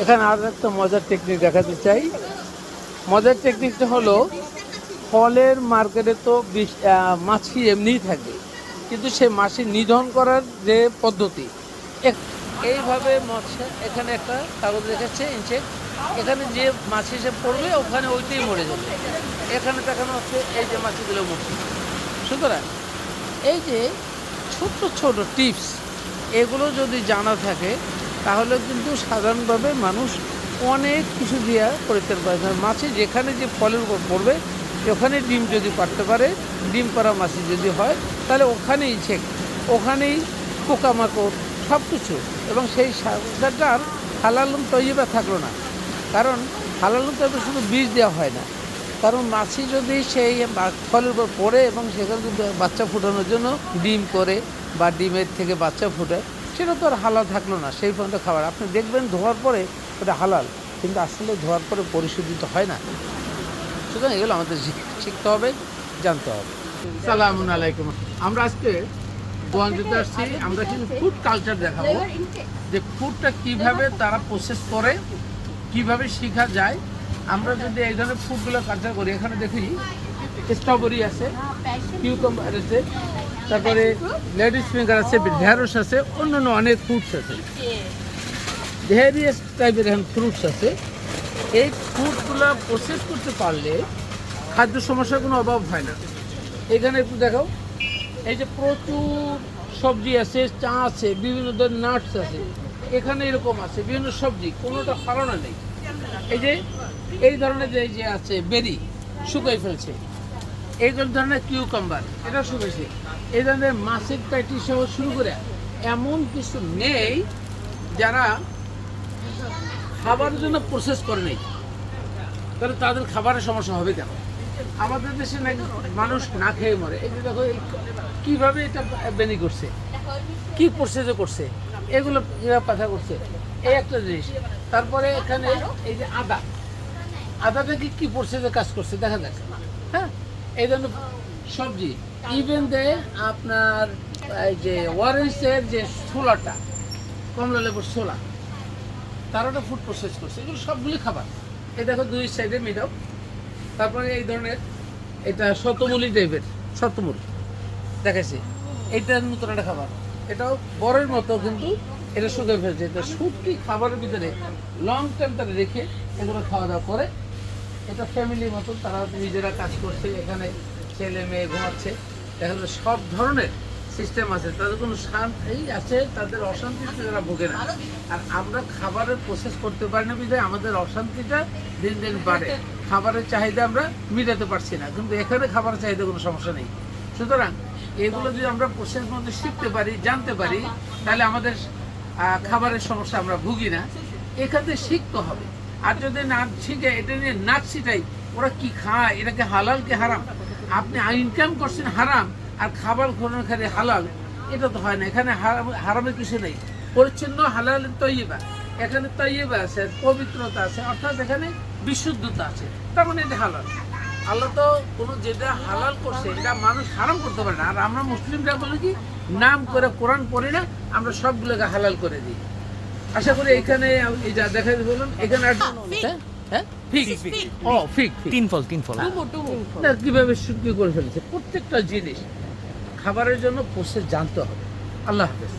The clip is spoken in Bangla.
এখানে আর একটা মজার টেকনিক দেখাতে চাই। মজার টেকনিকটা হলো, ফলের মার্কেটে তো মাছি এমনিই থাকে, কিন্তু সে মাছি নিধন করার যে পদ্ধতি, এইভাবে মৎস্য এখানে একটা কাগজ রেখেছে ইনচেক, এখানে যে মাছি এসে পড়বে ওখানে ওইটাই মরে যাবে। এখানে দেখানো হচ্ছে এই যে মাছিগুলো মরছে। সুতরাং এই যে ছোট্ট ছোট টিপস, এগুলো যদি জানা থাকে তাহলে কিন্তু সাধারণভাবে মানুষ অনেক কিছু দিয়ে পরিত্রাণ পায়। মাছি যেখানে যে ফলের উপর পড়বে ওখানে ডিম যদি পারতে পারে, ডিম পাড়া মাছি যদি হয় তাহলে ওখানেই ছেক, ওখানেই পোকামাকড় সব কিছু, এবং সেই সারটা আর হালালুম তৈবা থাকলো না। কারণ হালালুম তৈবা শুধু বীজ দেওয়া হয় না, কারণ মাছি যদি সেই ফলের উপর পড়ে এবং সেখানে বাচ্চা ফুটানোর জন্য ডিম করে বা ডিমের থেকে বাচ্চা ফুটে, সেটা তো আর হালাল থাকলো না সেই পর্যন্ত খাবার। আপনি দেখবেন ধোয়ার পরে ওটা হালাল, কিন্তু আসলে ধোয়ার পরে পরিশোধিত হয় না। সুতরাং এগুলো আমাদের শিখতে হবে, জানতে হবে। সালামুন আলাইকুম। আমরা আজকে গোয়ালদিতে আসছি, আমরা কিন্তু ফুড কালচার দেখাবো, যে ফুডটা কিভাবে তারা প্রসেস করে, কিভাবে শেখা যায়। আমরা যদি এই ধরনের ফুডগুলো কালচার করি, এখানে দেখি স্ট্রবেরি আছে, কিউকাম্বার আছে, তারপরে লেডিস ফিঙ্গার আছে, ঢেঁড়স আছে, অন্যান্য অনেক ফ্রুটস আছে, ভেরিয়াস টাইপের এখন ফ্রুটস আছে। এই ফুডগুলো প্রসেস করতে পারলে খাদ্য সমস্যার কোনো অভাব হয় না। এখানে একটু দেখাও, এই যে প্রচুর সবজি আছে, চা আছে, বিভিন্ন ধরনের নাটস আছে, এখানে এরকম আছে বিভিন্ন সবজি, কোনোটা ফালানো নেই। এই যে এই ধরনের যে আছে বেরি শুকাই ফেলছে, এই ধরনের কিউকাম্বার এটা শুকেছে, এই ধরনের মাছের প্যাটি সহ শুরু করে এমন কিছু নেই যারা খাবারের জন্য প্রসেস করে নেই, তাহলে তাদের খাবারের সমস্যা হবে কেন? আমাদের দেশে নাকি মানুষ না খেয়ে মরে। এই যে দেখো কীভাবে এটা বেনি করছে, কী প্রসেসে করছে, এগুলো কীভাবে পাঠা করছে, এই একটা জিনিস। তারপরে এখানে এই যে আদাটা কী প্রসেসে কাজ করছে দেখা যাচ্ছে। হ্যাঁ, এই ধরনের সবজি, ইভেন দে আপনার এই যে অরেঞ্জের যে ছোলাটা, কমলা লেবুর ছোলা, তারাটা ফুড প্রসেস করছে, এগুলো সবগুলি খাবার। এই দেখো দুই সাইডে মিডাও। তারপরে এই ধরনের এটা শতমূলি টাইপের, শতমূল দেখাইছে, এইটার নতুন একটা খাবার, এটাও বড়ের মতো কিন্তু এটা শুকিয়ে ফেলছে। এটা শুটকি খাবারের ভিতরে লং টাইম তারা রেখে এগুলো খাওয়া দাওয়া করে। এটা ফ্যামিলির মতো, তারা নিজেরা কাজ করছে, এখানে ছেলে মেয়ে ঘুমাচ্ছে, দেখা যাচ্ছে সব ধরনের সিস্টেম আছে, তাদের কোনো শান্তি আছে, তাদের অশান্তিতে তারা ভোগে না। আর আমরা খাবারের প্রসেস করতে পারি না বিধায় আমাদের অশান্তিটা দিন দিন বাড়ে, খাবারের চাহিদা আমরা মিটাতে পারছি না। কিন্তু এখানে খাবারের চাহিদা কোনো সমস্যা নেই। সুতরাং এগুলো যদি আমরা প্রসেস মধ্যে শিখতে পারি, জানতে পারি, তাহলে আমাদের খাবারের সমস্যা আমরা ভুগি না। এখানে শিখতে হবে। আর যদি না শিখে এটা নিয়ে নাচ শিখাই, ওরা কি খায়, এটাকে হালাল কি হারাম, আপনি ইনকাম করছেন হারাম আর খাবার খোরানো খালি হালাল, এটা তো হয় না। এখানে হারামের কিছু নেই, পরিচ্ছন্ন হালাল তৈবা, এখানে তৈবা আছে, পবিত্রতা আছে, অর্থাৎ এখানে বিশুদ্ধতা আছে, তার মানে এটা হালাল। আল্লাহ তো কোনো যেটা হালাল করছে এটা মানুষ হারাম করতে পারে না। আর আমরা মুসলিমরা বলি কি, নাম করে কোরআন পড়ি না, আমরা সবগুলোকে হালাল করে দিই। আশা করি এখানে এই যা দেখাই বলুন, এখানে কিভাবে শুটকি করে ফেলেছে। প্রত্যেকটা জিনিস খাবারের জন্য প্রসেস জানতে হবে। আল্লাহ হাফেজ।